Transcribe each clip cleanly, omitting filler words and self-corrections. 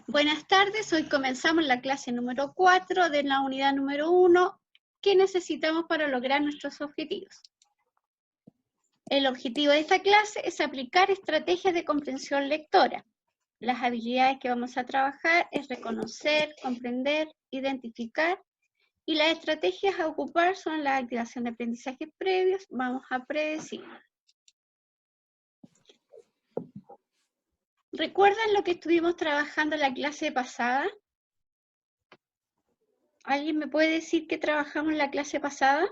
Buenas tardes, hoy comenzamos la clase número 4 de la unidad número 1. ¿Qué necesitamos para lograr nuestros objetivos? El objetivo de esta clase es aplicar estrategias de comprensión lectora. Las habilidades que vamos a trabajar es reconocer, comprender, identificar, y las estrategias a ocupar son la activación de aprendizajes previos, vamos a predecir. ¿Recuerdan lo que estuvimos trabajando en la clase pasada? ¿Alguien me puede decir qué trabajamos en la clase pasada?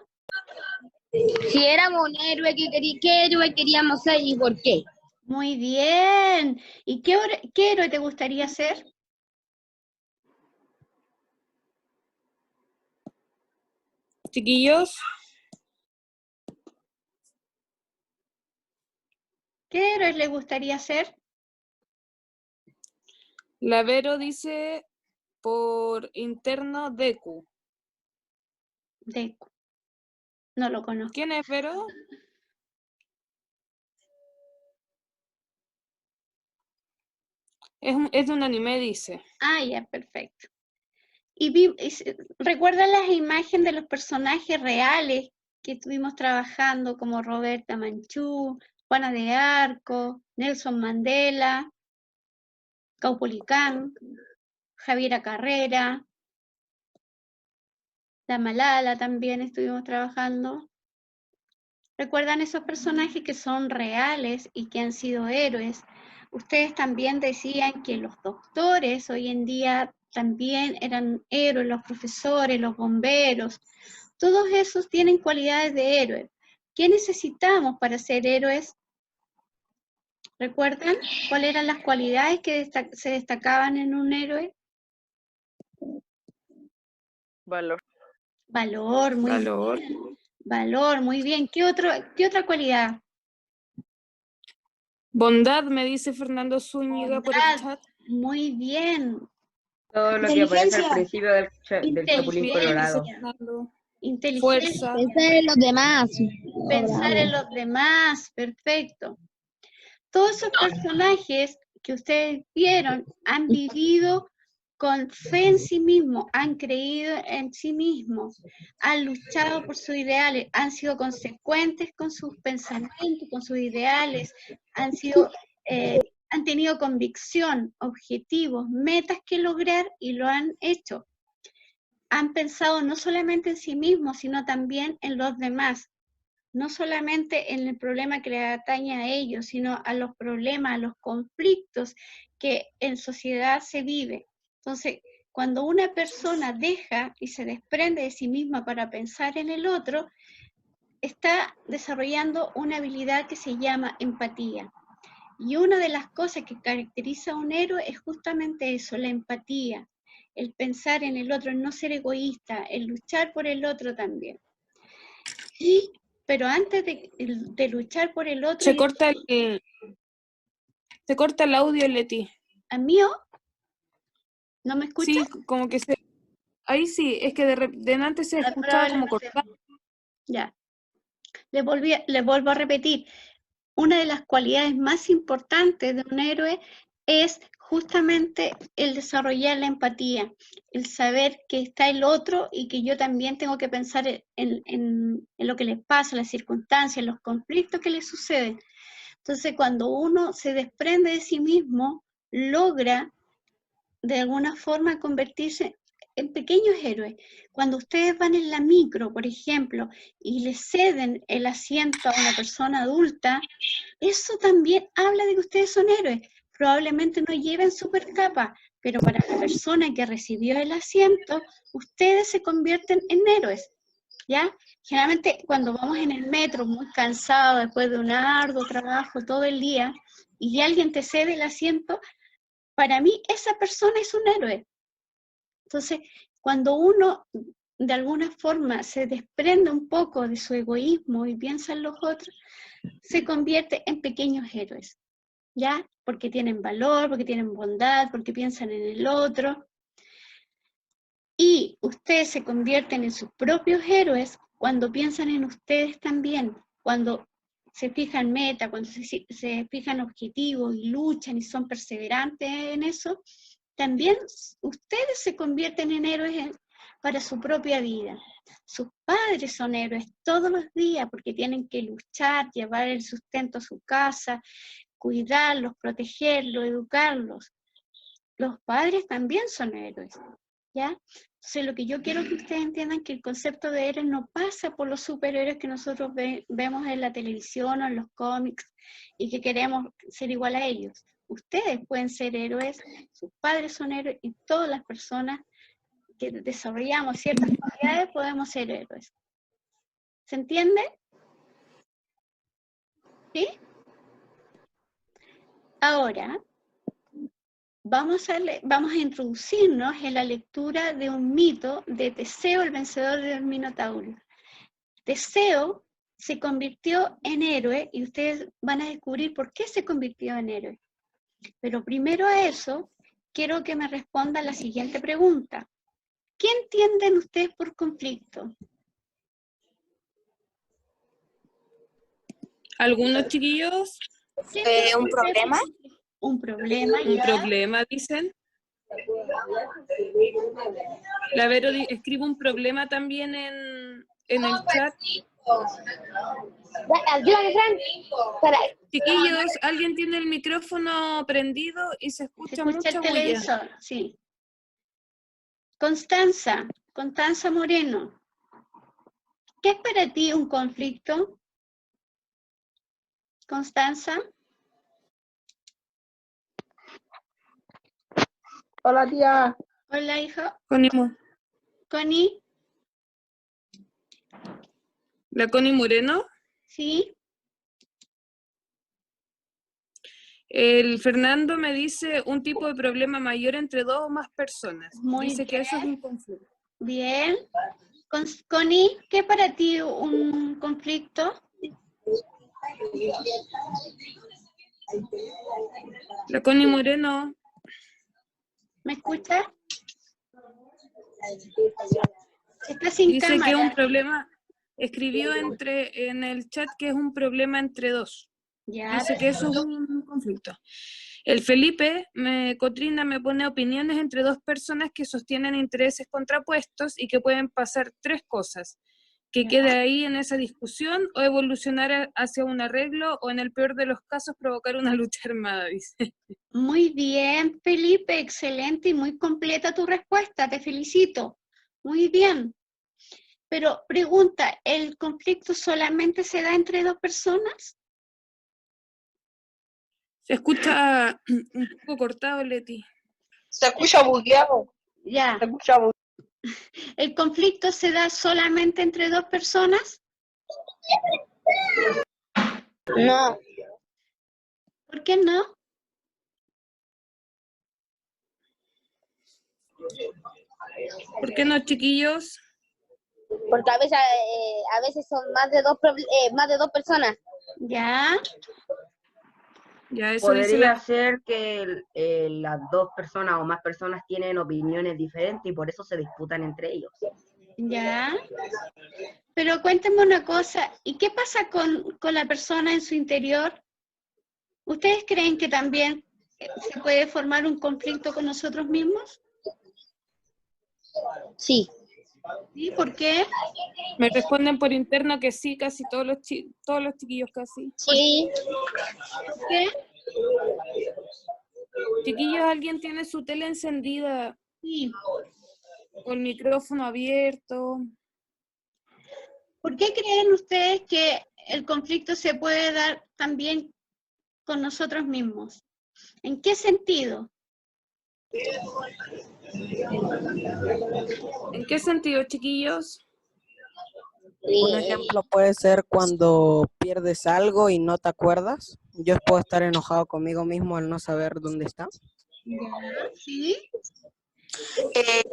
Si éramos un héroe, ¿qué héroe queríamos ser y por qué? Muy bien. ¿Y qué héroe te gustaría ser? Chiquillos, ¿Qué héroe le gustaría ser? la Vero dice por interno Deku. Deku. No lo conozco. ¿Quién es Vero? Es de un anime, dice. Ah, ya, perfecto. ¿Recuerdan las imágenes de los personajes reales que estuvimos trabajando, como Roberta Manchú, Juana de Arco, Nelson Mandela, Caupolicán, Javiera Carrera, la Malala también estuvimos trabajando? ¿Recuerdan esos personajes que son reales y que han sido héroes? Ustedes también decían que los doctores hoy en día también eran héroes, los profesores, los bomberos. Todos esos tienen cualidades de héroes. ¿Qué necesitamos para ser héroes? ¿Recuerdan cuáles eran las cualidades que se destacaban en un héroe? Valor. Valor, muy bien. Valor, muy bien. ¿Qué otra cualidad? Bondad, me dice Fernando Zúñiga por el chat. Muy bien. Todo lo que aparece al principio del Chapulín Inteligencia. Colorado. Inteligencia. Fuerza. Pensar en los demás. Pensar en los demás, perfecto. Todos esos personajes que ustedes vieron han vivido con fe en sí mismos, han creído en sí mismos, han luchado por sus ideales, han sido consecuentes con sus pensamientos, con sus ideales, han tenido convicción, objetivos, metas que lograr y lo han hecho. Han pensado no solamente en sí mismos, sino también en los demás. No solamente en el problema que les atañe a ellos, sino a los problemas, a los conflictos que en sociedad se vive. Entonces, cuando una persona deja y se desprende de sí misma para pensar en el otro, está desarrollando una habilidad que se llama empatía. Y una de las cosas que caracteriza a un héroe es justamente eso, la empatía, el pensar en el otro, el no ser egoísta, el luchar por el otro también. Pero antes de luchar por el otro... Se corta el audio, Leti. ¿A mío? ¿No me escuchas? Sí, como que se... Ahí sí, es que de antes se escuchaba como cortado. Ya. Les vuelvo a repetir. Una de las cualidades más importantes de un héroe es justamente el desarrollar la empatía, el saber que está el otro y que yo también tengo que pensar en lo que les pasa, las circunstancias, los conflictos que les suceden. Entonces, cuando uno se desprende de sí mismo, logra de alguna forma convertirse en pequeños héroes. Cuando ustedes van en la micro, por ejemplo, y le ceden el asiento a una persona adulta, eso también habla de que ustedes son héroes. Probablemente no lleven supercapa, pero para la persona que recibió el asiento, ustedes se convierten en héroes, ¿ya? Generalmente cuando vamos en el metro muy cansado después de un arduo trabajo todo el día y alguien te cede el asiento, para mí esa persona es un héroe. Entonces, cuando uno de alguna forma se desprende un poco de su egoísmo y piensa en los otros, se convierte en pequeños héroes, ¿ya? Porque tienen valor, porque tienen bondad, porque piensan en el otro. Y ustedes se convierten en sus propios héroes cuando piensan en ustedes también, cuando se fijan meta, cuando se fijan objetivos y luchan y son perseverantes en eso, también ustedes se convierten en héroes para su propia vida. Sus padres son héroes todos los días porque tienen que luchar, llevar el sustento a su casa, cuidarlos, protegerlos, educarlos. Los padres también son héroes, ¿ya? Entonces lo que yo quiero que ustedes entiendan es que el concepto de héroe no pasa por los superhéroes que nosotros vemos en la televisión o en los cómics y que queremos ser igual a ellos. Ustedes pueden ser héroes, sus padres son héroes y todas las personas que desarrollamos ciertas cualidades podemos ser héroes. ¿Se entiende? ¿Sí? Ahora, vamos a introducirnos en la lectura de un mito de Teseo, el vencedor del Minotauro. Teseo se convirtió en héroe y ustedes van a descubrir por qué se convirtió en héroe. Pero primero a eso, quiero que me respondan la siguiente pregunta. ¿Qué entienden ustedes por conflicto? ¿Algunos chiquillos? ¿Un problema? Un problema. ¿Un ¿ya? problema, dicen? La Vero escribe un problema también en el chat. Ayúdame, Fran. Chiquillos, ¿alguien tiene el micrófono prendido y se escucha mucha el bulla? televisor, sí. Constanza Moreno. ¿Qué es para ti un conflicto? Constanza. Hola, tía. Hola, hijo. Connie. ¿La Connie Moreno? Sí. El Fernando me dice un tipo de problema mayor entre dos o más personas. Dice que eso es un conflicto. Bien. Connie, ¿qué es para ti un conflicto? La Connie Moreno. ¿Me escucha? Está sin dice cámara. Que es un problema, escribió en el chat que es un problema entre dos. Ya, dice que eso es un conflicto. El Felipe Cotrina me pone opiniones entre dos personas que sostienen intereses contrapuestos y que pueden pasar tres cosas. Que quede ahí en esa discusión o evolucionar hacia un arreglo o en el peor de los casos provocar una lucha armada, dice. Muy bien, Felipe, excelente y muy completa tu respuesta, te felicito. Muy bien. Pero pregunta, ¿el conflicto solamente se da entre dos personas? Se escucha un poco cortado, Leti. Se escucha bugueado. Ya. Se escucha bugueado. ¿El conflicto se da solamente entre dos personas? No. ¿Por qué no? ¿Por qué no, chiquillos? Porque a veces son más de dos personas. Ya. Ya, eso Podría ser que las dos personas o más personas tienen opiniones diferentes y por eso se disputan entre ellos. Ya. Pero cuéntenme una cosa, ¿y qué pasa con la persona en su interior? ¿Ustedes creen que también se puede formar un conflicto con nosotros mismos? Sí. ¿Sí? ¿Por qué? Me responden por interno que sí, casi todos los chiquillos casi. Sí. ¿Por qué? Chiquillos, ¿alguien tiene su tele encendida? Sí. O el micrófono abierto. ¿Por qué creen ustedes que el conflicto se puede dar también con nosotros mismos? ¿En qué sentido? ¿En qué sentido, chiquillos? Un ejemplo puede ser cuando pierdes algo y no te acuerdas. Yo puedo estar enojado conmigo mismo al no saber dónde está. ¿Sí?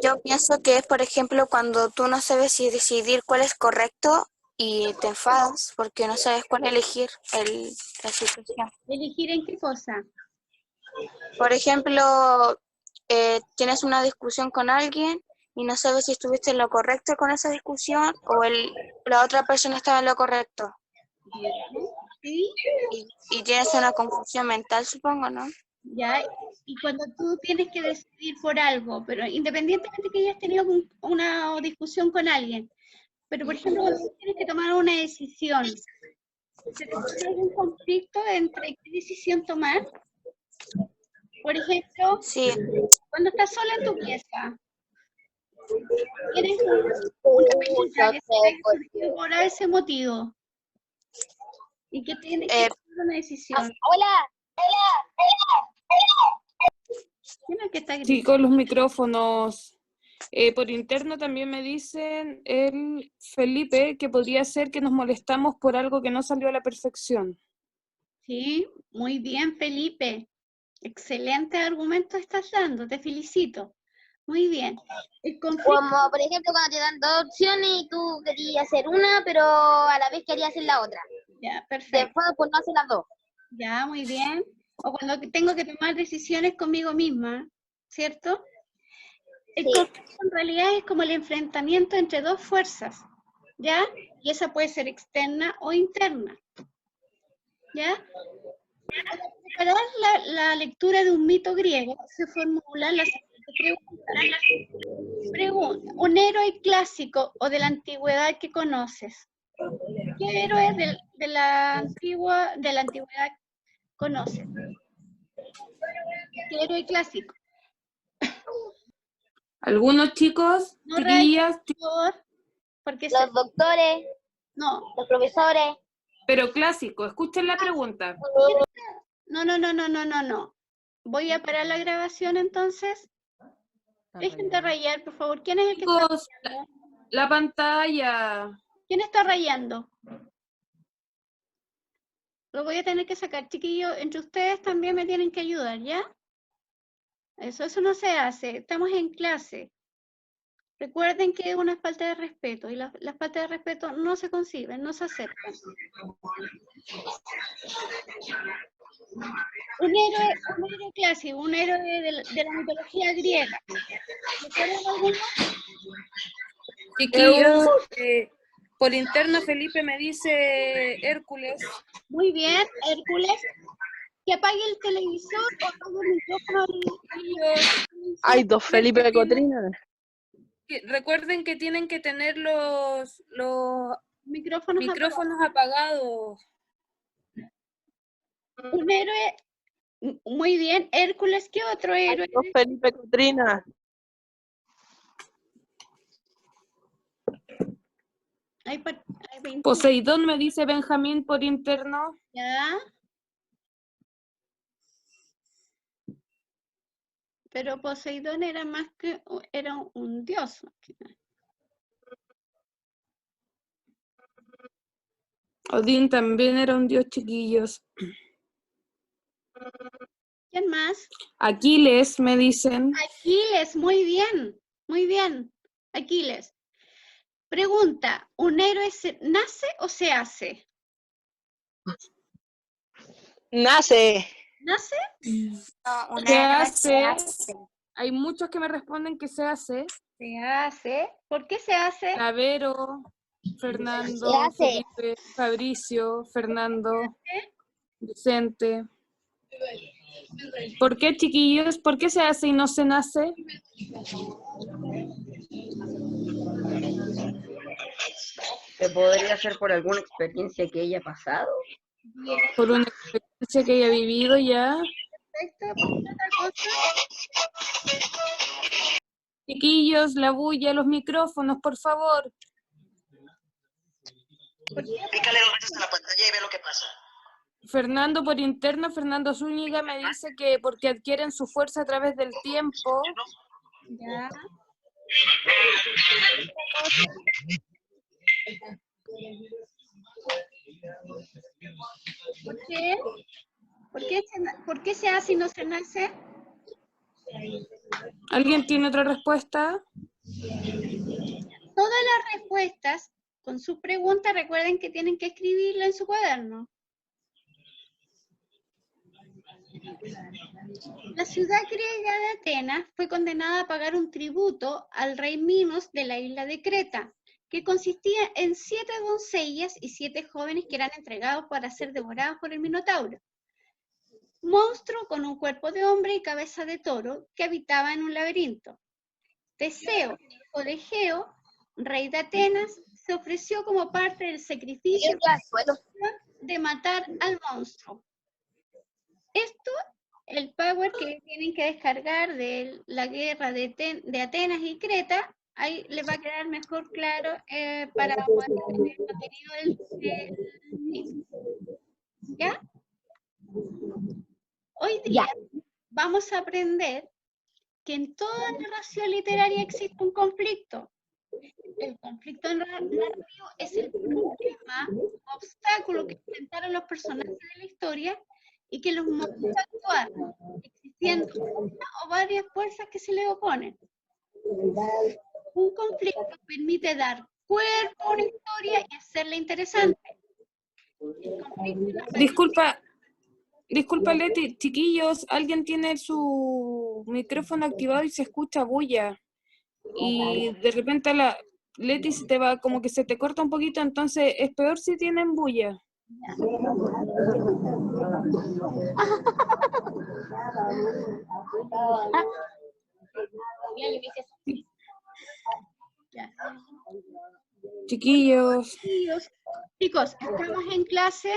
Yo pienso que es, por ejemplo, cuando tú no sabes si decidir cuál es correcto y te enfadas porque no sabes cuál elegir la situación. ¿Elegir en qué cosa? Por ejemplo, tienes una discusión con alguien y no sabes si estuviste en lo correcto con esa discusión o la otra persona estaba en lo correcto. ¿Sí? Y tienes una confusión mental, supongo, ¿no? ¿ya? Y cuando tú tienes que decidir por algo, pero independientemente que hayas tenido una discusión con alguien, pero por ejemplo, cuando tú tienes que tomar una decisión, ¿se te surge algún conflicto entre qué decisión tomar? Por ejemplo, Sí, cuando estás sola en tu pieza, tienes una película que se te ha surgido por ese motivo y que tienes que tomar una decisión. Hola. ¿Quién es el que está Sí, gritando? con los micrófonos. Por interno también me dicen el Felipe que podría ser que nos molestamos por algo que no salió a la perfección. Sí, muy bien, Felipe. Excelente argumento estás dando, te felicito. Muy bien. El conflicto, Como por ejemplo cuando te dan dos opciones y tú querías hacer una, pero a la vez querías hacer la otra. ya, perfecto. Después pues no hacer las dos. Ya, muy bien. O cuando tengo que tomar decisiones conmigo misma, ¿cierto? El Sí. conflicto en realidad es como el enfrentamiento entre dos fuerzas, ¿ya? Y esa puede ser externa o interna, ¿ya? Para preparar la lectura de un mito griego se formula la siguiente pregunta. Un héroe clásico o de la antigüedad que conoces. ¿Qué héroe de la antigüedad conoces? ¿Qué héroe clásico? Algunos chicos, No chiquillas, rayes, por favor, porque Los doctores, no, los profesores. pero clásico, escuchen la pregunta. no. Voy a parar la grabación entonces. Dejen de rayar, por favor. ¿Quién es el que está Chicos, rayando? la pantalla. ¿Quién está rayando? Lo voy a tener que sacar, chiquillos. Entre ustedes también me tienen que ayudar, ¿ya? Eso no se hace. Estamos en clase. Recuerden que es una falta de respeto y las faltas de respeto no se conciben, no se aceptan. Un héroe clásico, un héroe de la mitología griega. ¿Recuerdan alguno? Chiquillos, por interno Felipe me dice Hércules. Muy bien, Hércules. Que apague el televisor o apague el micrófono. Hay dos Felipe de Cotrina. Recuerden que tienen que tener los Micrófonos micrófonos apagados. apagados. Un héroe, muy bien, Hércules, ¿qué otro héroe? Hay dos Felipe Cotrina. Hay 20. Poseidón me dice Benjamín por interno. Ya. Pero Poseidón era más que, era un dios. Odín también era un dios, chiquillos. ¿Quién más? Aquiles me dicen. Aquiles, muy bien, Aquiles. Pregunta, ¿un héroe nace o se hace? Nace. ¿Nace? no, un Se héroe hace. Hay muchos que me responden que se hace. Se hace. ¿Por qué se hace? Clavero, Fernando, Se hace. Felipe, Fabricio, Fernando, Vicente. ¿Por qué, chiquillos? ¿Por qué se hace y no se nace? ¿Se podría hacer por alguna experiencia que haya pasado? Bien, Por una experiencia que haya vivido ya. perfecto. ¿Por qué otra cosa? Chiquillos, la bulla, los micrófonos, por favor. Pícale 2 veces a la pantalla y ve lo que pasa. Fernando por interno, Fernando Zúñiga me dice que porque adquieren su fuerza a través del tiempo. Ya. ¿Por qué? ¿Por qué se hace y no se nace? ¿Alguien tiene otra respuesta? Todas las respuestas con su pregunta, recuerden que tienen que escribirla en su cuaderno. La ciudad griega de Atenas fue condenada a pagar un tributo al rey Minos de la isla de Creta, que consistía en 7 doncellas y 7 jóvenes que eran entregados para ser devorados por el Minotauro. monstruo con un cuerpo de hombre y cabeza de toro que habitaba en un laberinto. Teseo, hijo de Egeo, rey de Atenas, se ofreció como parte del sacrificio de matar al monstruo. Esto, el power que tienen que descargar de la guerra de Atenas y Creta, ahí les va a quedar mejor claro para poder entender el contenido del mismo. ¿Ya? Hoy día vamos a aprender que en toda narración literaria existe un conflicto. El conflicto narrativo es el problema o obstáculo que enfrentaron los personajes de la historia y que los motiva a actuar, existiendo una o varias fuerzas que se le oponen. Un conflicto permite dar cuerpo a una historia y hacerla interesante. El conflicto Disculpa, Leti, chiquillos, alguien tiene su micrófono activado y se escucha bulla. Y de repente Leti se te va, como que se te corta un poquito, entonces es peor si tienen bulla. Chiquillos. Chicos, estamos en clase.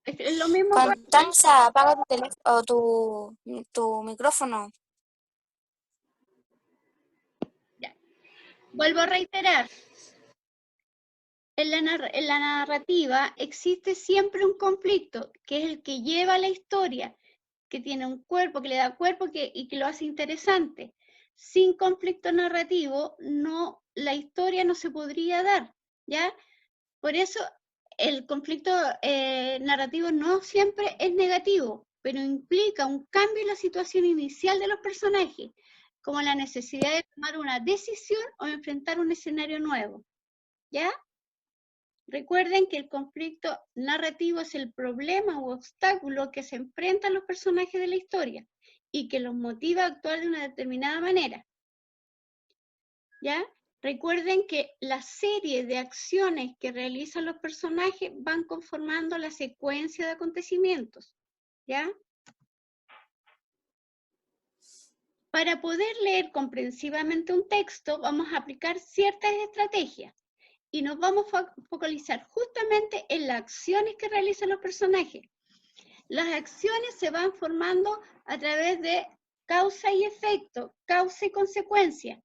Es lo mismo. Constanza, apaga tu teléfono o tu micrófono. Ya. Vuelvo a reiterar. En la narrativa existe siempre un conflicto, que es el que lleva la historia, que tiene un cuerpo, que le da cuerpo y que lo hace interesante. Sin conflicto narrativo, la historia no se podría dar, ¿ya? Por eso el conflicto narrativo no siempre es negativo, pero implica un cambio en la situación inicial de los personajes, como la necesidad de tomar una decisión o enfrentar un escenario nuevo, ¿ya? Recuerden que el conflicto narrativo es el problema u obstáculo que se enfrentan los personajes de la historia y que los motiva a actuar de una determinada manera, ¿ya? Recuerden que la serie de acciones que realizan los personajes van conformando la secuencia de acontecimientos, ¿ya? Para poder leer comprensivamente un texto, vamos a aplicar ciertas estrategias y nos vamos a focalizar justamente en las acciones que realizan los personajes. Las acciones se van formando a través de causa y efecto, causa y consecuencia.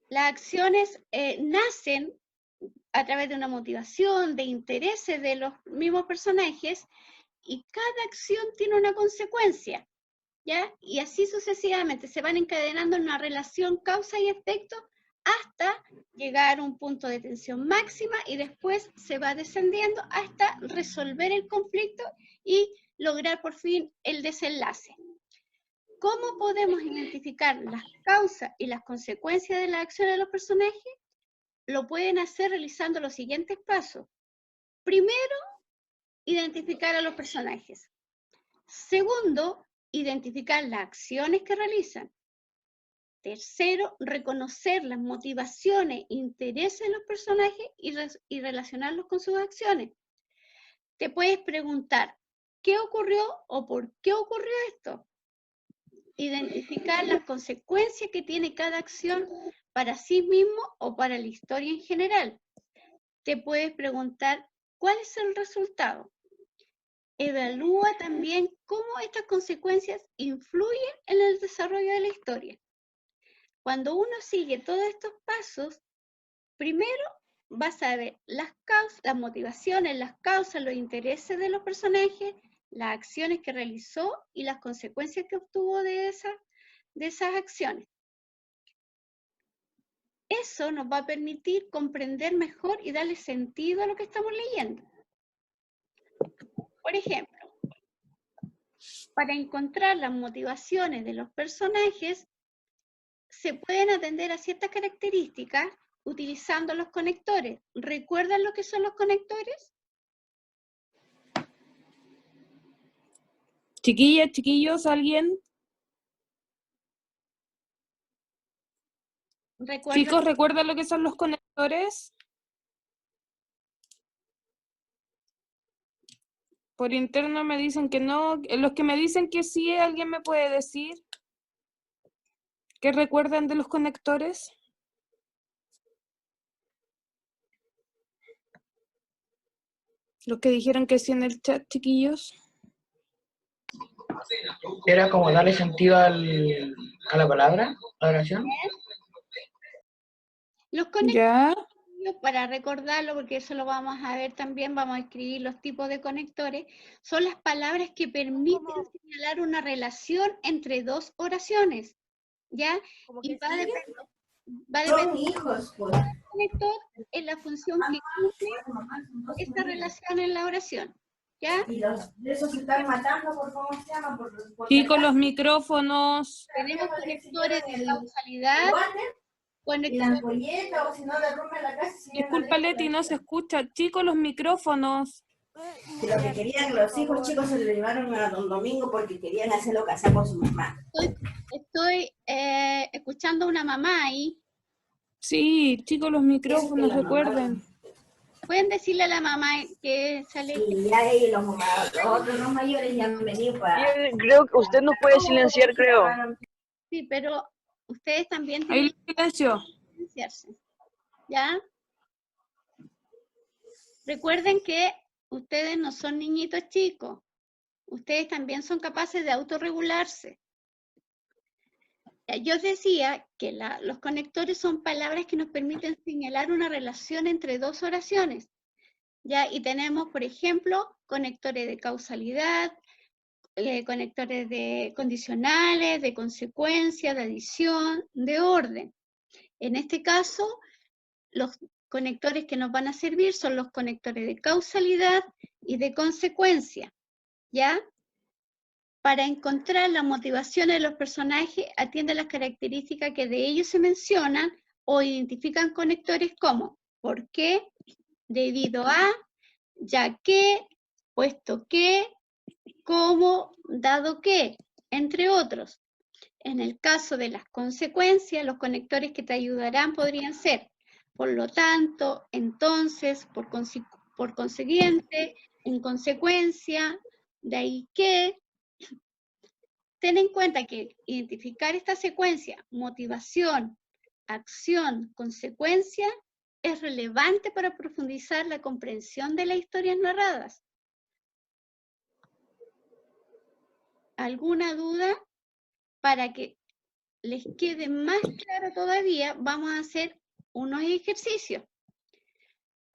Las acciones nacen a través de una motivación, de intereses de los mismos personajes, y cada acción tiene una consecuencia, ¿ya? Y así sucesivamente se van encadenando en una relación causa y efecto hasta llegar a un punto de tensión máxima y después se va descendiendo hasta resolver el conflicto y lograr por fin el desenlace. ¿Cómo podemos identificar las causas y las consecuencias de las acciones de los personajes? Lo pueden hacer realizando los siguientes pasos. Primero, identificar a los personajes. Segundo, identificar las acciones que realizan. Tercero, reconocer las motivaciones, intereses de los personajes y relacionarlos con sus acciones. Te puedes preguntar, ¿qué ocurrió o por qué ocurrió esto? Identificar las consecuencias que tiene cada acción para sí mismo o para la historia en general. Te puedes preguntar, ¿cuál es el resultado? Evalúa también cómo estas consecuencias influyen en el desarrollo de la historia. Cuando uno sigue todos estos pasos, primero vas a ver las causas, las motivaciones, las causas, los intereses de los personajes, las acciones que realizó y las consecuencias que obtuvo de esas acciones. Eso nos va a permitir comprender mejor y darle sentido a lo que estamos leyendo. Por ejemplo, para encontrar las motivaciones de los personajes, se pueden atender a ciertas características utilizando los conectores. ¿Recuerdan lo que son los conectores? Chiquillas, chiquillos, ¿alguien? Chicos, ¿recuerdan lo que son los conectores? Por interno me dicen que no. Los que me dicen que sí, ¿alguien me puede decir qué recuerdan de los conectores? Los que dijeron que sí en el chat, chiquillos. Era como darle sentido a la palabra, a la oración. Los conectores, Ya. para recordarlo, porque eso lo vamos a ver también, vamos a escribir los tipos de conectores, son las palabras que permiten señalar una relación entre dos oraciones, ¿ya? Y va a depender del conector en la función que cumple esta relación en la oración, ¿ya? Chicos, los micrófonos. Tenemos conectores de causalidad, conectores Disculpa, Leti, no se escucha. Chicos, los micrófonos. Que lo que querían los hijos chicos se lo llevaron a don Domingo porque querían hacerlo casar con su mamá. Estoy escuchando a una mamá ahí. Sí, chicos, los micrófonos, recuerden. ¿Pueden decirle a la mamá que sale? Y ya ellos, los otros mayores ya han venido para... Creo que usted no puede silenciar, creo. Sí, pero ustedes también Ahí tienen silencio. que silenciarse. ¿Ya? Recuerden que ustedes no son niñitos chicos. Ustedes también son capaces de autorregularse. Yo os decía que los conectores son palabras que nos permiten señalar una relación entre dos oraciones. ¿Ya? Y tenemos, por ejemplo, conectores de causalidad, conectores de condicionales, de consecuencia, de adición, de orden. En este caso, los conectores que nos van a servir son los conectores de causalidad y de consecuencia, ¿ya? Para encontrar la motivación de los personajes, atiende las características que de ellos se mencionan o identifican conectores como ¿por qué?, debido a, ya que, puesto que, cómo, dado que, entre otros. En el caso de las consecuencias, los conectores que te ayudarán podrían ser por lo tanto, entonces, por consiguiente, en consecuencia, de ahí que. Ten en cuenta que identificar esta secuencia, motivación, acción, consecuencia, es relevante para profundizar la comprensión de las historias narradas. ¿Alguna duda? Para que les quede más claro todavía, vamos a hacer unos ejercicios.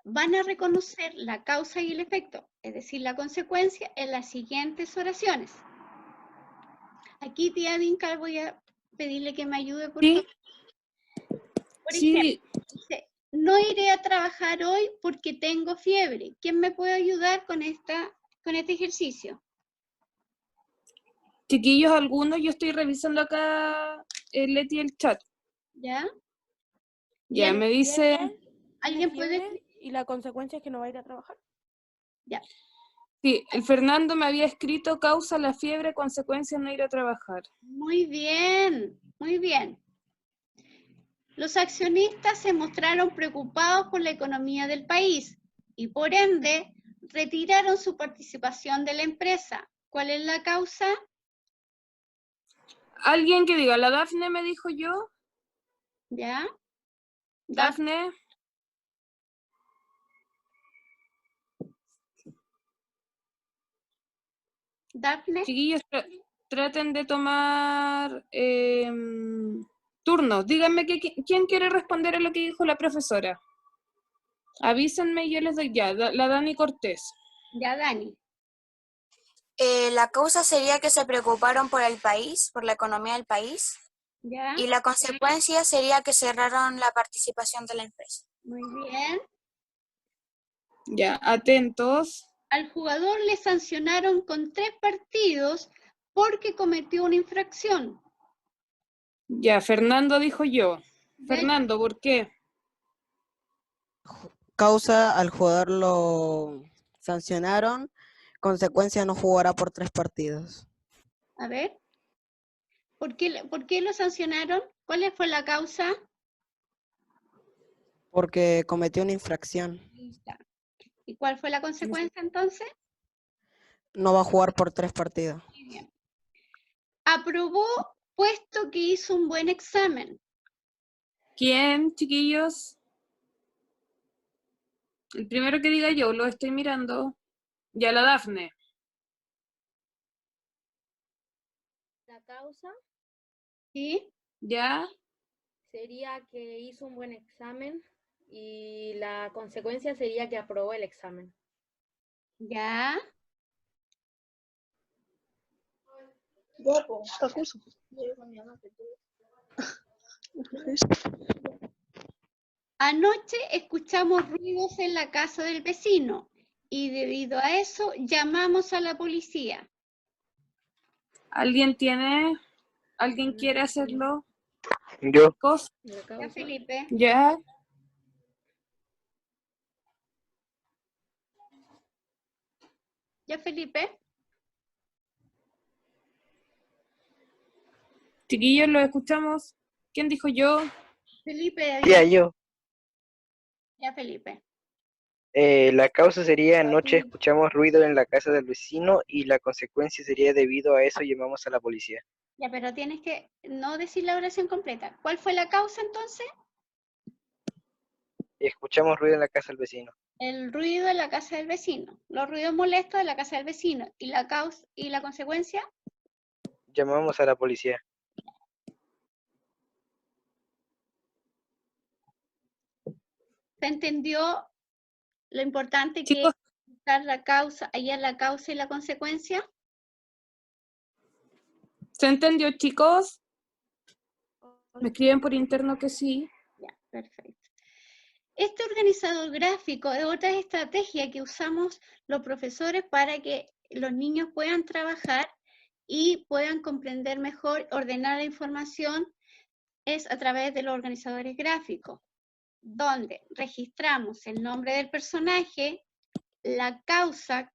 Van a reconocer la causa y el efecto, es decir, la consecuencia, en las siguientes oraciones. Aquí, tía Vinca, voy a pedirle que me ayude, por favor. Por ejemplo, dice, no iré a trabajar hoy porque tengo fiebre. ¿Quién me puede ayudar con este ejercicio? Chiquillos, algunos, yo estoy revisando acá, Leti, el chat. ¿Ya? Ya, me dice... ¿Alguien puede...? ¿Y la consecuencia es que no va a ir a trabajar? Ya. Sí, el Fernando me había escrito causa la fiebre, consecuencia no ir a trabajar. Muy bien, muy bien. Los accionistas se mostraron preocupados por la economía del país y por ende retiraron su participación de la empresa. ¿Cuál es la causa? Alguien que diga, la Dafne me dijo yo. ¿Ya? Dafne. Dafne. Chiquillos, traten de tomar turnos. Díganme quién quiere responder a lo que dijo la profesora. Avísenme y yo les doy ya. La Dani Cortés. Ya, Dani. La causa sería que se preocuparon por el país, por la economía del país. ¿Ya? Y la consecuencia sería que cerraron la participación de la empresa. Muy bien. Ya, atentos. Al jugador le sancionaron con 3 partidos porque cometió una infracción. Ya, Fernando dijo yo. Fernando, ¿por qué? Causa, al jugador lo sancionaron, consecuencia no jugará por 3 partidos. A ver. ¿Por qué lo sancionaron? ¿Cuál fue la causa? Porque cometió una infracción. ¿Y cuál fue la consecuencia entonces? No va a jugar por 3 partidos. Muy bien. Aprobó puesto que hizo un buen examen. ¿Quién, chiquillos? El primero que diga yo, lo estoy mirando. Ya la Dafne. La causa ¿Sí? ¿Ya? sería que hizo un buen examen y la consecuencia sería que aprobó el examen. ¿Ya? Anoche escuchamos ruidos en la casa del vecino y debido a eso llamamos a la policía. ¿Alguien quiere hacerlo? Yo. La ¿Ya, causa Felipe? ¿Ya? ¿Ya, Felipe? Chiquillos, lo escuchamos. ¿Quién dijo yo? Felipe, Ya, yo. ya, Felipe. La causa sería anoche escuchamos ruido en la casa del vecino y la consecuencia sería debido a eso llamamos a la policía. Ya, pero tienes que no decir la oración completa. ¿Cuál fue la causa entonces? Escuchamos ruido en la casa del vecino. El ruido en la casa del vecino. Los ruidos molestos de la casa del vecino. ¿Y la causa y la consecuencia? Llamamos a la policía. ¿Se entendió lo importante que Chicos, es buscar la causa, hallar la causa y la consecuencia? ¿se entendió, chicos? Me escriben por interno que sí. Ya, perfecto. Este organizador gráfico es otra estrategia que usamos los profesores para que los niños puedan trabajar y puedan comprender mejor, ordenar la información, es a través de los organizadores gráficos, donde registramos el nombre del personaje, la causa,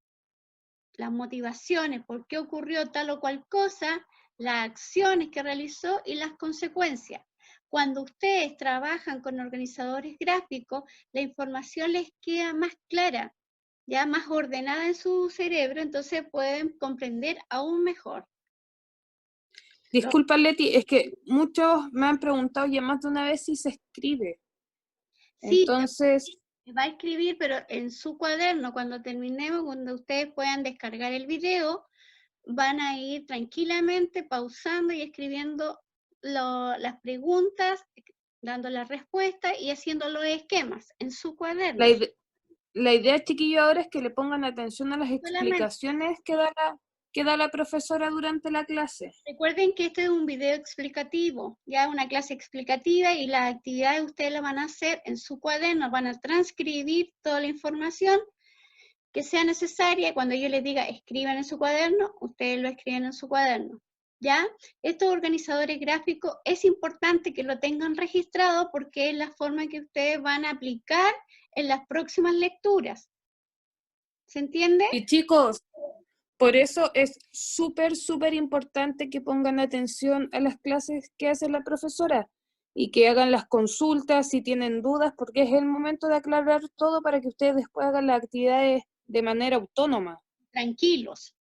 las motivaciones, por qué ocurrió tal o cual cosa, las acciones que realizó y las consecuencias. Cuando ustedes trabajan con organizadores gráficos, la información les queda más clara, ya más ordenada en su cerebro, entonces pueden comprender aún mejor. Disculpa, Leti, es que muchos me han preguntado ya más de una vez si se escribe. Sí, Entonces, va a escribir, pero en su cuaderno, cuando terminemos, cuando ustedes puedan descargar el video, van a ir tranquilamente pausando y escribiendo las preguntas, dando las respuestas y haciendo los esquemas en su cuaderno. la idea, chiquillo, ahora es que le pongan atención a las explicaciones que da la profesora durante la clase. Recuerden que este es un video explicativo, ya una clase explicativa, y las actividades ustedes las van a hacer en su cuaderno, van a transcribir toda la información que sea necesaria. Cuando yo les diga escriban en su cuaderno, ustedes lo escriben en su cuaderno, ¿ya? Estos organizadores gráficos es importante que lo tengan registrado porque es la forma que ustedes van a aplicar en las próximas lecturas. ¿Se entiende? Y chicos, por eso es súper, súper importante que pongan atención a las clases que hace la profesora y que hagan las consultas si tienen dudas, porque es el momento de aclarar todo para que ustedes después hagan las actividades de manera autónoma. Tranquilos,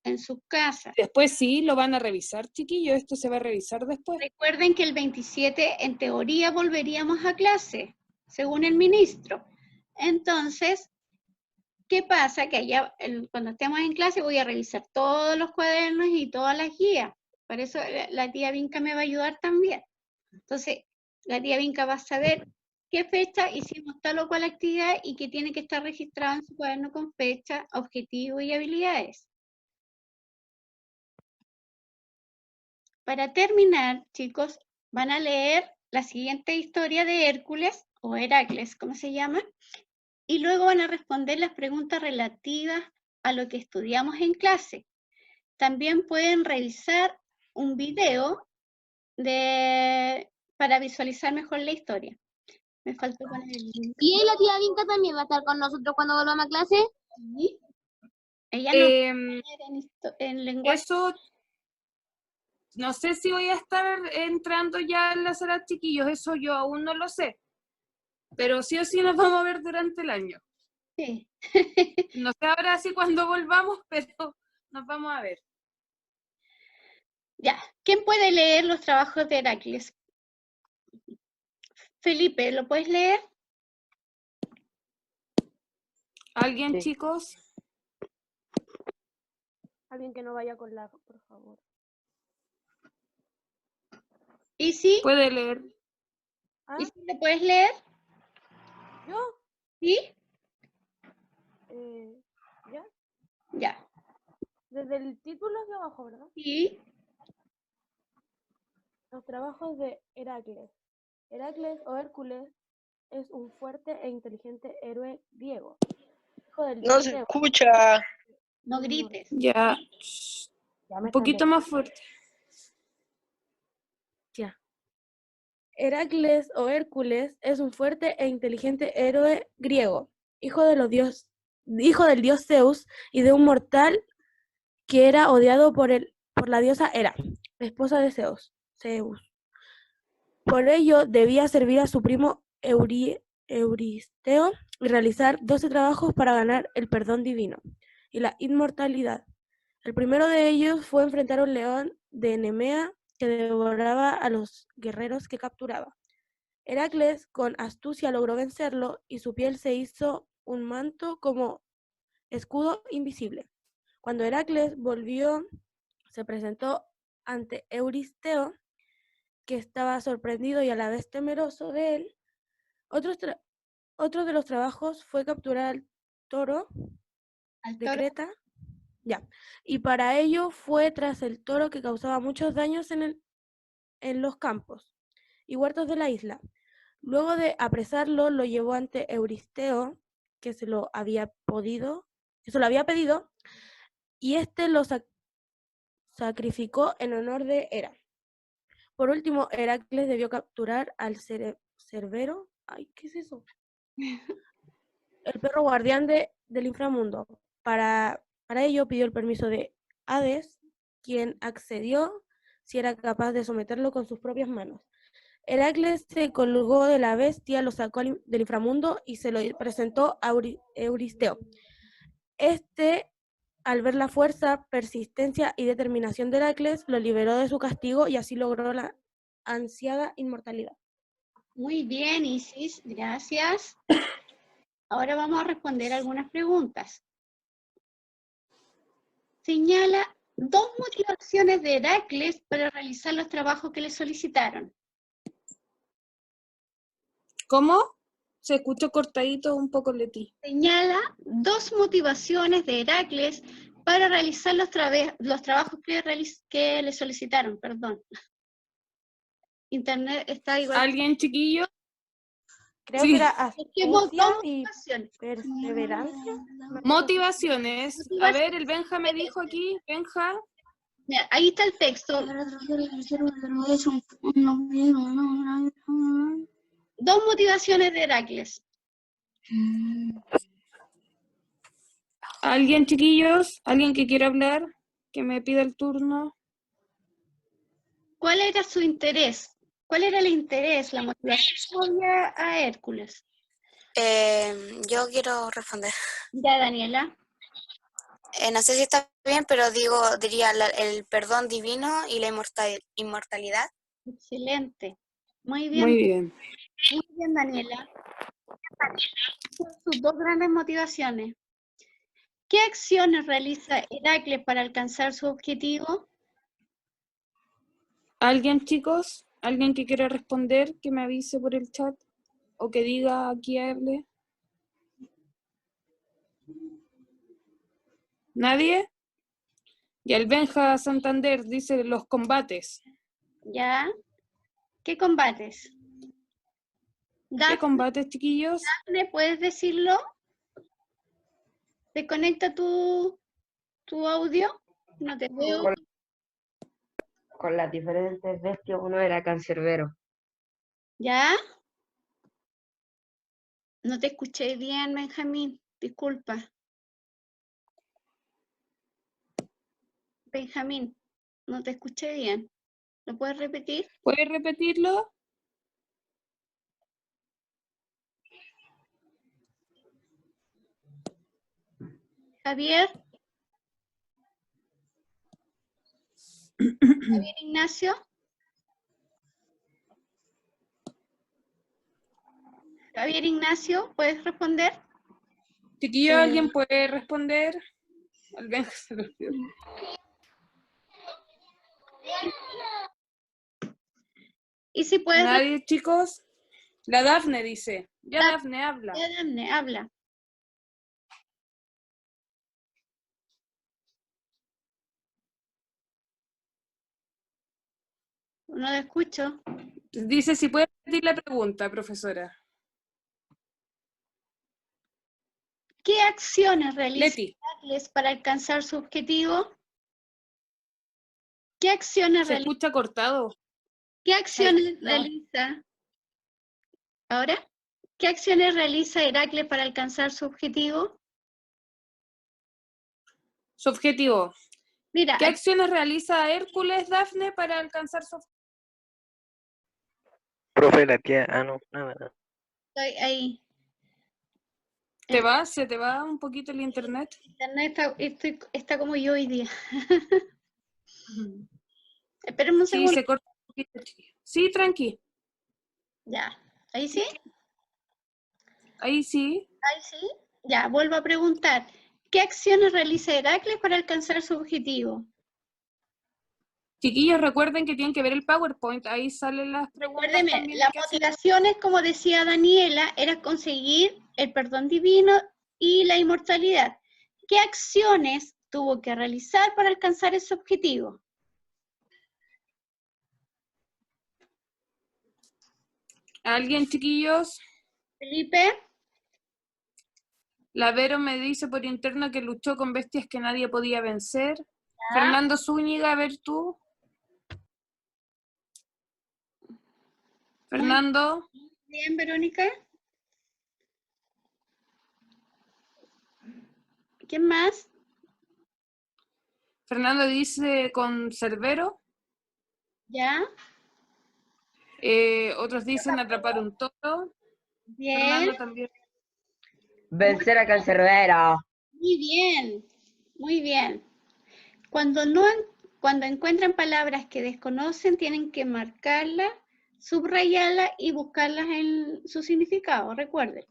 en sus casas. Después sí, lo van a revisar, chiquillos, esto se va a revisar después. Recuerden que el 27 en teoría volveríamos a clase, según el ministro. Entonces, ¿qué pasa? Que allá, cuando estemos en clase, voy a revisar todos los cuadernos y todas las guías. Por eso la tía Vinca me va a ayudar también. Entonces, la tía Vinca va a saber qué fecha hicimos tal o cual actividad y que tiene que estar registrado en su cuaderno con fecha, objetivo y habilidades. Para terminar, chicos, van a leer la siguiente historia de Hércules, o Heracles, como se llama, y luego van a responder las preguntas relativas a lo que estudiamos en clase. También pueden revisar un video para visualizar mejor la historia. Me faltó poner el link. ¿Y la tía Vinca también va a estar con nosotros cuando volvamos a clase? ¿Sí? Ella no en lenguaje. Eso, no sé si voy a estar entrando ya en la sala, chiquillos, eso yo aún no lo sé. Pero sí o sí nos vamos a ver durante el año. Sí. No sé ahora sí cuando volvamos, pero nos vamos a ver. Ya. ¿Quién puede leer los trabajos de Heracles? Felipe, ¿lo puedes leer? ¿Alguien, Sí. chicos? Alguien que no vaya con la, por favor. ¿Y sí? ¿Puede leer? ¿Ah? ¿Y sí lo puedes leer? ¿Yo? ¿Sí? ¿Ya? Ya. Desde el título hacia abajo, ¿verdad? ¿Sí? Los trabajos de Heracles. Heracles o Hércules es un fuerte e inteligente héroe griego, hijo del No dios se Zeus. escucha. No grites. Ya. Ya me Un están poquito viendo. más fuerte. Ya. Heracles o Hércules es un fuerte e inteligente héroe griego, hijo del dios Zeus y de un mortal que era odiado por la diosa Hera, esposa de Zeus. Por ello debía servir a su primo Euristeo y realizar 12 trabajos para ganar el perdón divino y la inmortalidad. El primero de ellos fue enfrentar a un león de Nemea que devoraba a los guerreros que capturaba. Heracles con astucia logró vencerlo y su piel se hizo un manto como escudo invisible. Cuando Heracles volvió, se presentó ante Euristeo, que estaba sorprendido y a la vez temeroso de él. Otro de los trabajos fue capturar al toro de Creta. Ya. Y para ello fue tras el toro que causaba muchos daños en los campos y huertos de la isla. Luego de apresarlo, lo llevó ante Euristeo, que se lo había pedido, y este lo sacrificó en honor de Hera. Por último, Heracles debió capturar al Cerbero. Ay, ¿qué es eso? El perro guardián del inframundo. Para ello pidió el permiso de Hades, quien accedió si era capaz de someterlo con sus propias manos. Heracles se colgó de la bestia, lo sacó del inframundo y se lo presentó a Euristeo. Este, al ver la fuerza, persistencia y determinación de Heracles, lo liberó de su castigo y así logró la ansiada inmortalidad. Muy bien, Isis, gracias. Ahora vamos a responder algunas preguntas. Señala 2 motivaciones de Heracles para realizar los trabajos que le solicitaron. ¿Cómo? Se escuchó cortadito un poco, Leti. Señala 2 motivaciones de Heracles para realizar los trabajos que le solicitaron, perdón. Internet está igual. ¿Alguien, chiquillo? Creo que era astucia y motivaciones. perseverancia. Motivaciones. A ver, el Benja me dijo aquí, Benja. Mira, ahí está el texto. 2 motivaciones de Heracles. ¿Alguien, chiquillos? ¿Alguien que quiera hablar? Que me pida el turno. ¿Cuál era su interés? ¿Cuál era el interés, la motivación a Hércules? Yo quiero responder. Ya, Daniela. No sé si está bien, pero diría el perdón divino y la inmortalidad. Excelente. Muy bien. Muy bien. Muy bien, Daniela. Son sus 2 grandes motivaciones. ¿Qué acciones realiza Heracles para alcanzar su objetivo? ¿Alguien, chicos? ¿Alguien que quiera responder? Que me avise por el chat. O que diga aquí hable. ¿Nadie? Y el Benja Santander dice los combates. ¿Ya? ¿Qué combates? ¿Qué combates, chiquillos? Dafne, ¿puedes decirlo? Desconecta tu audio. No te veo. Con las diferentes bestias uno era cancerbero. ¿Ya? No te escuché bien, Benjamín. Disculpa. Benjamín, no te escuché bien. ¿Lo puedes repetir? ¿Puedes repetirlo? Javier. Javier Ignacio. Javier Ignacio, ¿puedes responder? Chiquillo, ¿alguien puede responder? Alguien que se lo olvidó. ¿Y si puedes? ¿Nadie, chicos? La Dafne dice. Ya, Dafne, habla. Ya, Dafne, habla. No la escucho. Dice si puede repetir la pregunta, profesora. ¿Qué acciones realiza Leti. Heracles para alcanzar su objetivo? ¿Qué acciones Se escucha cortado. ¿Qué acciones Ay, no. realiza? ¿Ahora? ¿Qué acciones realiza Heracles para alcanzar su objetivo? Su objetivo. Mira, ¿Qué acciones realiza Hércules, Dafne, para alcanzar su objetivo? Profe, la tía, no, nada. estoy ahí. ¿Te va? ¿Se te va un poquito el internet? Internet está como yo hoy día. Espérenme un Sí, segundo. se corta un poquito, chiquillo. Sí, tranqui. Ya, ¿ahí sí? Ahí sí. Ahí sí. Ya, vuelvo a preguntar. ¿Qué acciones realiza Heracles para alcanzar su objetivo? Chiquillos, recuerden que tienen que ver el PowerPoint. Ahí salen las preguntas. Recuérdeme, también las que hacen. motivaciones, como decía Daniela, era conseguir el perdón divino y la inmortalidad. ¿Qué acciones tuvo que realizar para alcanzar ese objetivo? ¿Alguien, chiquillos? Felipe. La Vero me dice por interno que luchó con bestias que nadie podía vencer. Fernando Zúñiga, a ver tú. Fernando. Bien, Verónica. ¿Quién más? Fernando dice con Cerbero. ¿Ya? Otros dicen atrapar un toro. Bien. Fernando también. Vencer a Cancerbero. Muy bien, muy bien. Cuando encuentran palabras que desconocen, tienen que marcarlas, subrayarlas y buscarlas en su significado, recuerden.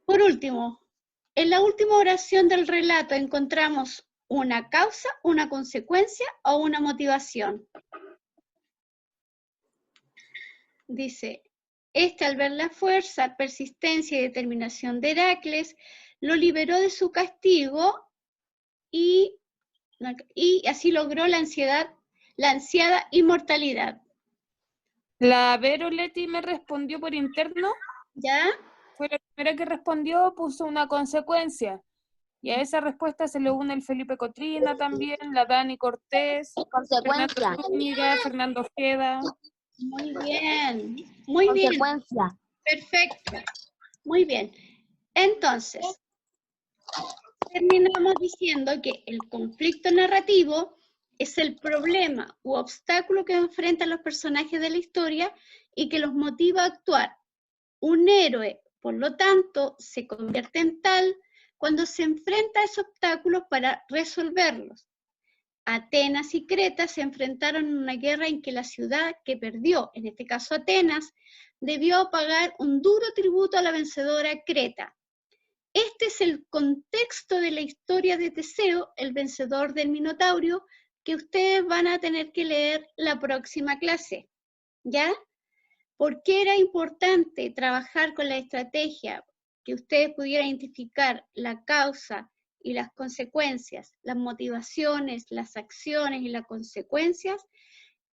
Por último, en la última oración del relato encontramos una causa, una consecuencia o una motivación. Dice, al ver la fuerza, persistencia y determinación de Heracles, lo liberó de su castigo y así logró la ansiada inmortalidad. La Vero Leti me respondió por interno. ¿Ya? Fue la primera que respondió, puso una consecuencia. Y a esa respuesta se le une el Felipe Cotrina también, la Dani Cortés, Consecuencia. Fernando Zúñiga, Fernando Ojeda. Muy bien, muy bien. Consecuencia. Perfecto, muy bien. Entonces, terminamos diciendo que el conflicto narrativo es el problema u obstáculo que enfrentan los personajes de la historia y que los motiva a actuar. Un héroe, por lo tanto, se convierte en tal cuando se enfrenta a esos obstáculos para resolverlos. Atenas y Creta se enfrentaron en una guerra en que la ciudad que perdió, en este caso Atenas, debió pagar un duro tributo a la vencedora Creta. Este es el contexto de la historia de Teseo, el vencedor del Minotaurio, que ustedes van a tener que leer la próxima clase. ¿Ya? ¿Por qué era importante trabajar con la estrategia? Que ustedes pudieran identificar la causa y las consecuencias, las motivaciones, las acciones y las consecuencias,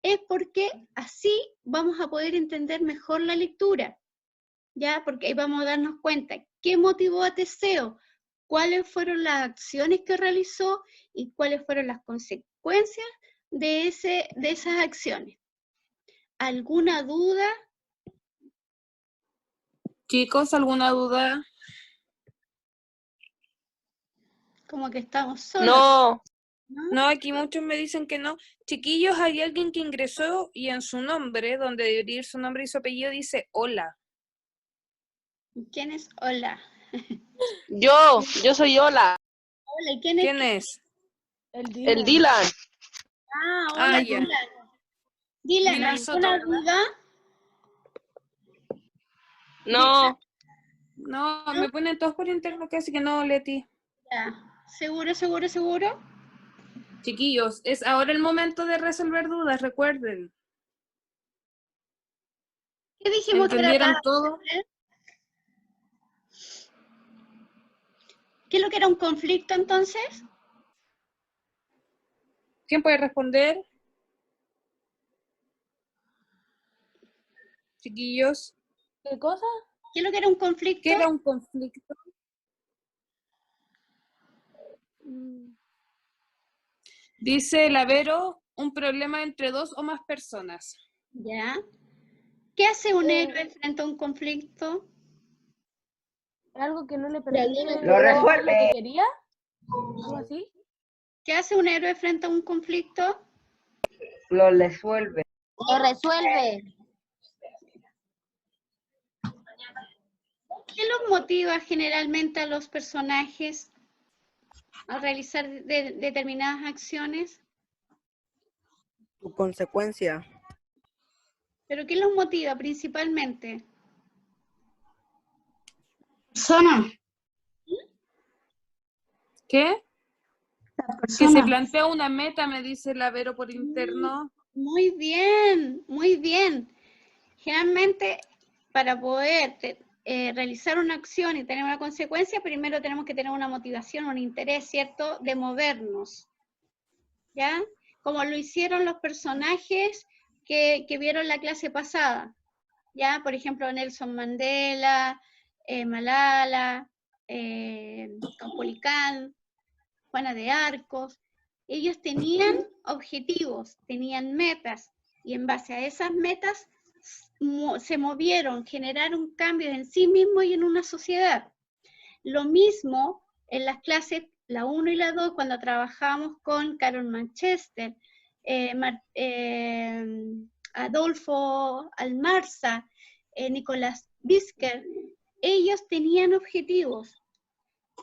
es porque así vamos a poder entender mejor la lectura, ¿ya? Porque ahí vamos a darnos cuenta qué motivó a Teseo, cuáles fueron las acciones que realizó y cuáles fueron las consecuencias de esas acciones. ¿Alguna duda? Chicos, ¿alguna duda? Como que estamos solos. No. No, aquí muchos me dicen que no. Chiquillos, hay alguien que ingresó y en su nombre, donde debería ir su nombre y su apellido, dice hola. ¿Quién es hola? Yo soy Hola. Hola, ¿y quién es? ¿Quién es? El Dylan. Ah, hola, ya. Dylan. Dylan, Dylan Soto, ¿alguna ¿verdad? duda? No. No, me ponen todos por interno, casi que no, Leti. Ya. ¿Seguro? Chiquillos, es ahora el momento de resolver dudas, recuerden. ¿Qué dijimos que era ¿Entendieron la- todo? ¿Qué es lo que era un conflicto entonces? ¿Quién puede responder? Chiquillos. ¿Qué cosa? ¿Qué es lo que era un conflicto? ¿Qué era un conflicto? Dice el Avero, un problema entre dos o más personas. Ya. ¿Qué hace un héroe frente a un conflicto? ¿Algo que no le permite Lo hacer resuelve. lo que quería? ¿Algo así? ¿Qué hace un héroe frente a un conflicto? Lo resuelve. Lo resuelve. ¿Qué los motiva generalmente a los personajes a realizar determinadas acciones? Tu consecuencia. ¿Pero qué los motiva principalmente? Persona. ¿Qué? Que se plantea una meta, me dice el Avero por interno. Muy bien, muy bien. Generalmente, para poder realizar una acción y tener una consecuencia, primero tenemos que tener una motivación, un interés, ¿cierto?, de movernos. ¿Ya? Como lo hicieron los personajes que vieron la clase pasada. ¿Ya? Por ejemplo, Nelson Mandela, Malala, Caupolicán, Juana de Arcos. Ellos tenían objetivos, tenían metas, y en base a esas metas se movieron, generaron cambios en sí mismos y en una sociedad. Lo mismo en las clases, la 1 y la 2, cuando trabajamos con Carol Manchester, Adolfo Almarza, Nicolás Bisker, ellos tenían objetivos.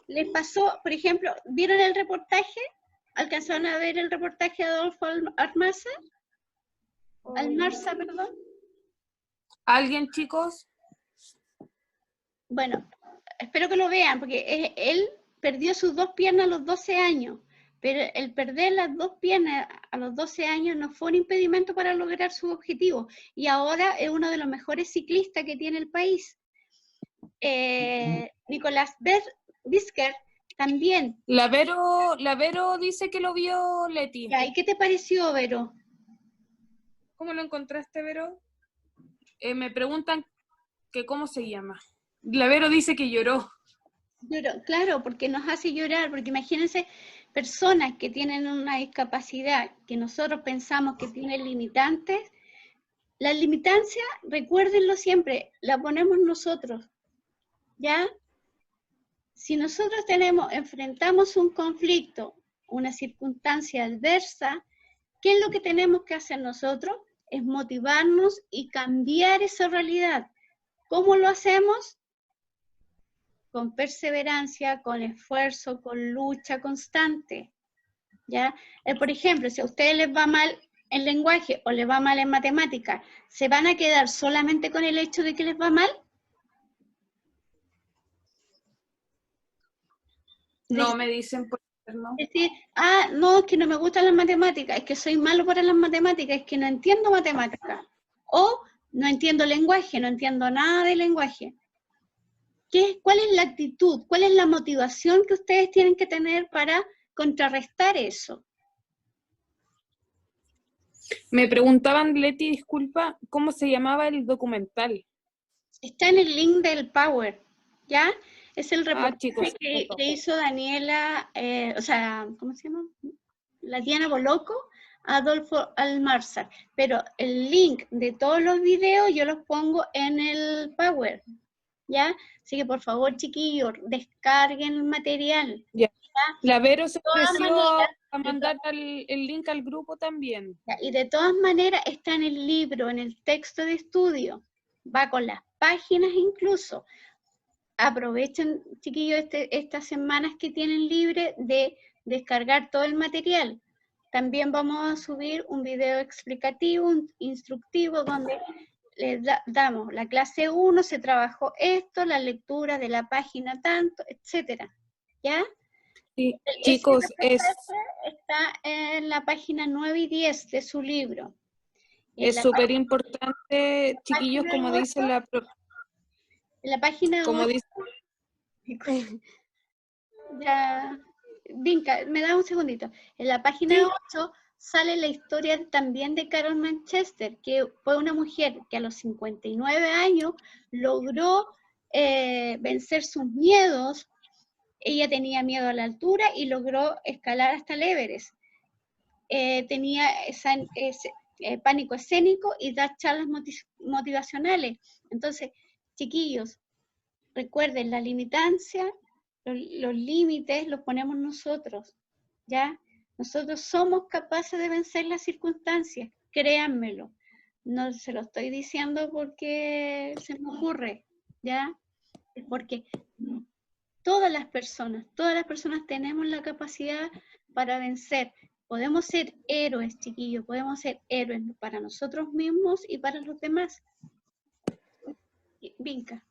Les pasó, por ejemplo, ¿vieron el reportaje? ¿Alcanzaron a ver el reportaje de Adolfo Almarza? Almarza, perdón. ¿Alguien, chicos? Bueno, espero que lo vean, porque él perdió sus 2 piernas a los 12 años, pero el perder las 2 piernas a los 12 años no fue un impedimento para lograr su objetivo, y ahora es uno de los mejores ciclistas que tiene el país. Nicolás Bisker también. La Vero dice que lo vio Leti. ¿Y qué te pareció, Vero? ¿Cómo lo encontraste, Vero? Me preguntan que cómo se llama. La Vero dice que lloró. Claro, porque nos hace llorar, porque imagínense personas que tienen una discapacidad que nosotros pensamos que tienen limitantes. La limitancia, recuérdenlo siempre, la ponemos nosotros, ¿ya? Si nosotros enfrentamos un conflicto, una circunstancia adversa, ¿qué es lo que tenemos que hacer nosotros? Es motivarnos y cambiar esa realidad. ¿Cómo lo hacemos? Con perseverancia, con esfuerzo, con lucha constante, ¿ya? Por ejemplo, si a ustedes les va mal en lenguaje o les va mal en matemática, ¿se van a quedar solamente con el hecho de que les va mal? No, me dicen por interno. Es decir, no, es que no me gustan las matemáticas, es que soy malo para las matemáticas, es que no entiendo matemáticas. O no entiendo lenguaje, no entiendo nada de lenguaje. ¿Cuál es la actitud, cuál es la motivación que ustedes tienen que tener para contrarrestar eso? Me preguntaban, Leti, disculpa, ¿cómo se llamaba el documental? Está en el link del Power, ¿ya? Es el reportaje chicos, que hizo Daniela, ¿cómo se llama? La Diana Boloco, Adolfo Almarza. Pero el link de todos los videos yo los pongo en el Power, ¿ya? Así que por favor, chiquillos, descarguen el material. Ya. La Vero se De todas ofreció maneras, a mandar el link al grupo también. Y de todas maneras está en el libro, en el texto de estudio. Va con las páginas incluso. aprovechen, chiquillos, estas semanas que tienen libre de descargar todo el material. También vamos a subir un video explicativo, instructivo, donde les damos la clase 1, se trabajó esto, la lectura de la página tanto, etcétera. ¿Ya? Sí, chicos, está en la página 9 y 10 de su libro. Es súper importante, chiquillos, como dice la... En la página 8, ya, Vinca, me da un segundito. En la página 8 sale la historia también de Carol Manchester, que fue una mujer que a los 59 años logró vencer sus miedos. Ella tenía miedo a la altura y logró escalar hasta el Everest. Tenía pánico escénico y da charlas motivacionales. Entonces, chiquillos, recuerden, la limitancia, los límites los ponemos nosotros, ¿ya? Nosotros somos capaces de vencer las circunstancias, créanmelo. No se lo estoy diciendo porque se me ocurre, ¿ya? Es porque todas las personas tenemos la capacidad para vencer. Podemos ser héroes, chiquillos, podemos ser héroes para nosotros mismos y para los demás. Vinca.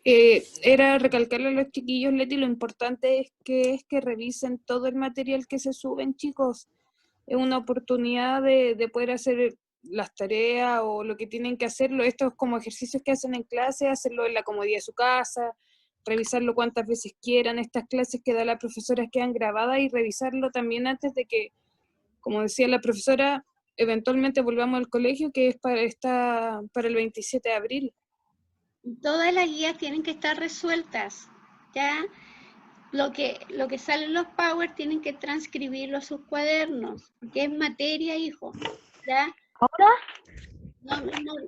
Era recalcarle a los chiquillos, Leti, lo importante es que revisen todo el material que se suben, chicos. Es una oportunidad de poder hacer las tareas o lo que tienen que hacerlo. Estos como ejercicios que hacen en clase, hacerlo en la comodidad de su casa, revisarlo cuantas veces quieran. Estas clases que da la profesora quedan grabadas y revisarlo también antes de que, como decía la profesora, eventualmente volvamos al colegio, que es para el 27 de abril. Todas las guías tienen que estar resueltas, ¿ya? Lo que sale en los Power tienen que transcribirlo a sus cuadernos, porque es materia, hijo, ¿ya? ¿Ahora? No,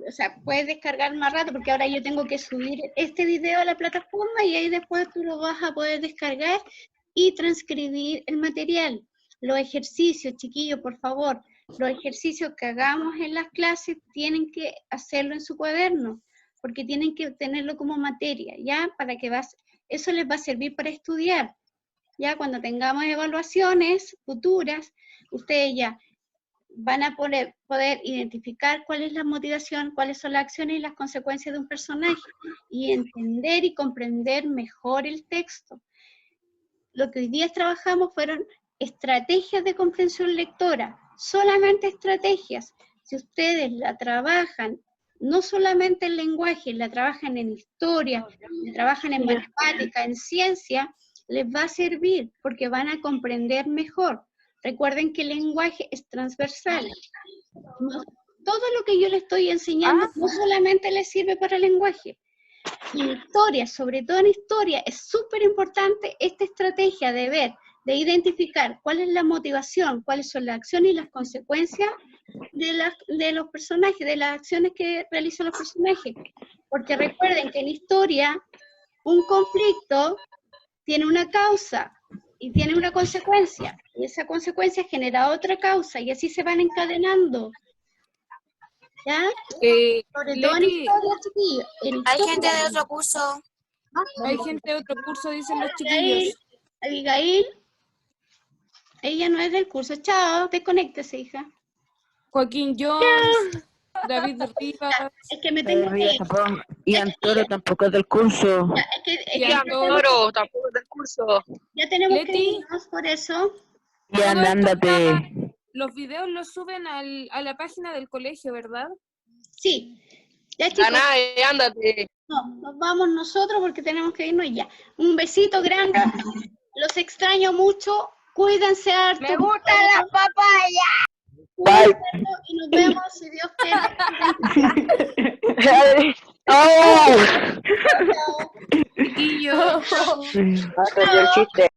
o sea, puedes descargar más rato, porque ahora yo tengo que subir este video a la plataforma y ahí después tú lo vas a poder descargar y transcribir el material. Los ejercicios, chiquillos, por favor, los ejercicios que hagamos en las clases tienen que hacerlo en su cuaderno, porque tienen que tenerlo como materia, ¿ya? Eso les va a servir para estudiar, ¿ya? Cuando tengamos evaluaciones futuras, ustedes ya van a poder identificar cuál es la motivación, cuáles son las acciones y las consecuencias de un personaje, y entender y comprender mejor el texto. Lo que hoy día trabajamos fueron estrategias de comprensión lectora, solamente estrategias. Si ustedes la trabajan, no solamente en lenguaje, la trabajan en historia, la trabajan en matemática, en ciencia, les va a servir porque van a comprender mejor. Recuerden que el lenguaje es transversal. Todo lo que yo les estoy enseñando no solamente les sirve para el lenguaje. En historia, sobre todo en historia, es súper importante esta estrategia de ver, de identificar cuál es la motivación, cuáles son las acciones y las consecuencias de los personajes, de las acciones que realizan los personajes. Porque recuerden que en historia un conflicto tiene una causa y tiene una consecuencia, y esa consecuencia genera otra causa, y así se van encadenando. ¿Ya? Sobre todo en historia, chiquillos. Hay gente de otro curso. Hay gente de otro curso, dicen los chiquillos. Abigail, ella no es del curso. Chao, desconéctese, hija. Joaquín Jones, David Rivas. Es que me tengo que ir. Y Antoro tampoco es del curso. Y Antoro tampoco es del curso. Ya tenemos que irnos por eso. Ya, ándate. Los videos los suben a la página del colegio, ¿verdad? Sí. Ya, chicos. Ándate. No, nos vamos nosotros porque tenemos que irnos ya. Un besito grande. Los extraño mucho. Cuídense harto. Me gustan las papayas. Bye. Y nos vemos si Dios quiere. Chiquillos. El chiste.